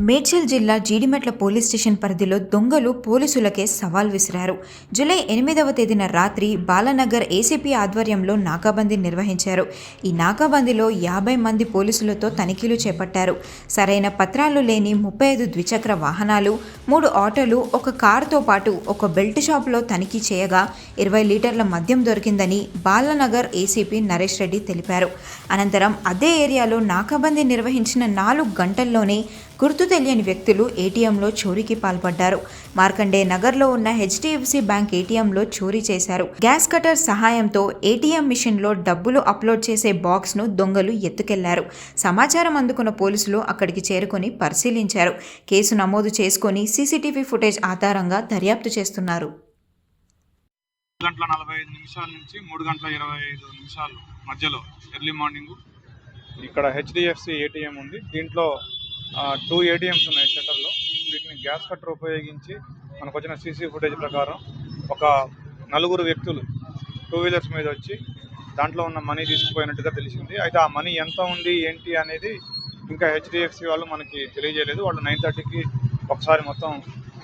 మేడ్చల్ జిల్లా Jeedimetla police station పరిధిలో దొంగలు పోలీసులకే సవాల్ విసిరారు. జూలై 8వ తేదీన రాత్రి బాలానగర్ ఏసీపీ ఆధ్వర్యంలో నాకాబందీ నిర్వహించారు. ఈ నాకాబందీలో 50 మంది పోలీసులతో తనిఖీలు చేపట్టారు. సరైన పత్రాలు లేని 35 ద్విచక్ర వాహనాలు, 3 ఆటోలు, ఒక కారుతో పాటు ఒక బెల్ట్ షాపులో తనిఖీ చేయగా 20 లీటర్ల మద్యం దొరికిందని బాలానగర్ ఏసీపీ నరేష్ రెడ్డి తెలిపారు. అనంతరం అదే ఏరియాలో నాకాబందీ నిర్వహించిన 4 గంటల్లోనే గుర్తు తెలియని వ్యక్తులు ఏటీఎంలో చోరీకి పాల్పడ్డారు. మార్కండే నగర్లో ఉన్న హెచ్డిఎఫ్సి బ్యాంక్ ఏటీఎంలో చోరీ చేశారు. గ్యాస్ కటర్ సహాయంతో ఏటీఎం మిషన్లో డబ్బులు అప్లోడ్ చేసే బాక్స్ను దొంగలు ఎత్తుకెళ్లారు. సమాచారం అందుకున్న పోలీసులు అక్కడికి చేరుకొని పరిశీలించారు. కేసు నమోదు చేసుకొని సీసీటీవీ ఫుటేజ్ ఆధారంగా దర్యాప్తు చేస్తున్నారు. 2:45 నుంచి 3:25 మధ్యలో ఎర్లీ మార్నింగ్ ఇక్కడ హెచ్డిఎఫ్సి ఏటీఎం ఉంది. దీంట్లో 2 ఏటీఎంస్ ఉన్నాయి సెంటర్లో. వీటిని గ్యాస్ కట్టర్ ఉపయోగించి మనకు వచ్చిన సీసీ ఫుటేజ్ ప్రకారం ఒక 4 వ్యక్తులు 2 వీలర్స్ మీద వచ్చి దాంట్లో ఉన్న మనీ తీసుకుపోయినట్టుగా తెలిసింది. అయితే ఆ మనీ ఎంత ఉంది ఏంటి అనేది ఇంకా హెచ్డిఎఫ్సి వాళ్ళు మనకి తెలియజేయలేదు. వాళ్ళు 9:30కి ఒకసారి మొత్తం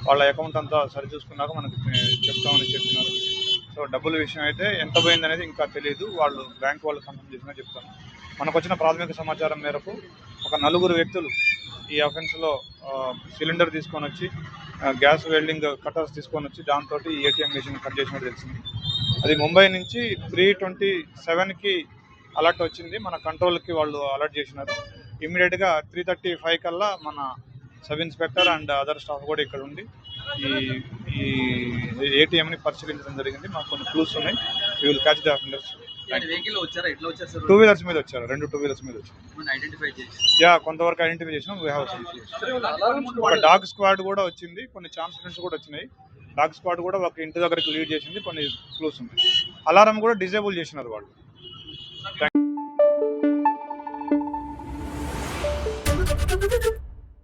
వాళ్ళ అకౌంట్ అంతా సరిచూసుకున్నాక మనకి చెప్తామని చెప్పినారు. సో డబ్బుల విషయం అయితే ఎంత పోయింది అనేది ఇంకా తెలియదు. వాళ్ళు బ్యాంక్ వాళ్ళు కన్ఫర్మ్ చేసినా చెప్తాను. మనకు వచ్చిన ప్రాథమిక సమాచారం మేరకు ఒక 4 వ్యక్తులు ఈ అఫెన్స్లో సిలిండర్ తీసుకొని వచ్చి గ్యాస్ వెల్డింగ్ కటర్స్ తీసుకొని వచ్చి దాంతో ఈ ఏటీఎం మిషన్ కట్ చేసినట్టు తెలిసింది. అది ముంబై నుంచి 3:27కి అలర్ట్ వచ్చింది. మన కంట్రోల్కి వాళ్ళు అలర్ట్ చేసినారు. ఇమ్మీడియట్గా 3:35 కల్లా మన sub inspector and other staff కూడా ఇక్కడ ఉండి ఈ ఏటీఎంని పరిశీలించడం జరిగింది. మాకు కొన్ని క్లూస్ ఉన్నాయి. We will catch the offenders. 2 wheelers మీద వచ్చారు. 2 2 వీలర్స్ మీద వచ్చారు. కొంతవరకు ఐడెంటిఫై చేసినాం. ఒక డాగ్ స్క్వాడ్ కూడా వచ్చింది. కొన్ని ఛాన్స్ ఫ్రెండ్స్ కూడా వచ్చినాయి. డాగ్ స్క్వాడ్ కూడా ఒక ఇంటి దగ్గరికి లీడ్ చేసింది. కొన్ని క్లూస్ ఉన్నాయి. అలారం కూడా డిజేబుల్ చేసినారు వాళ్ళు.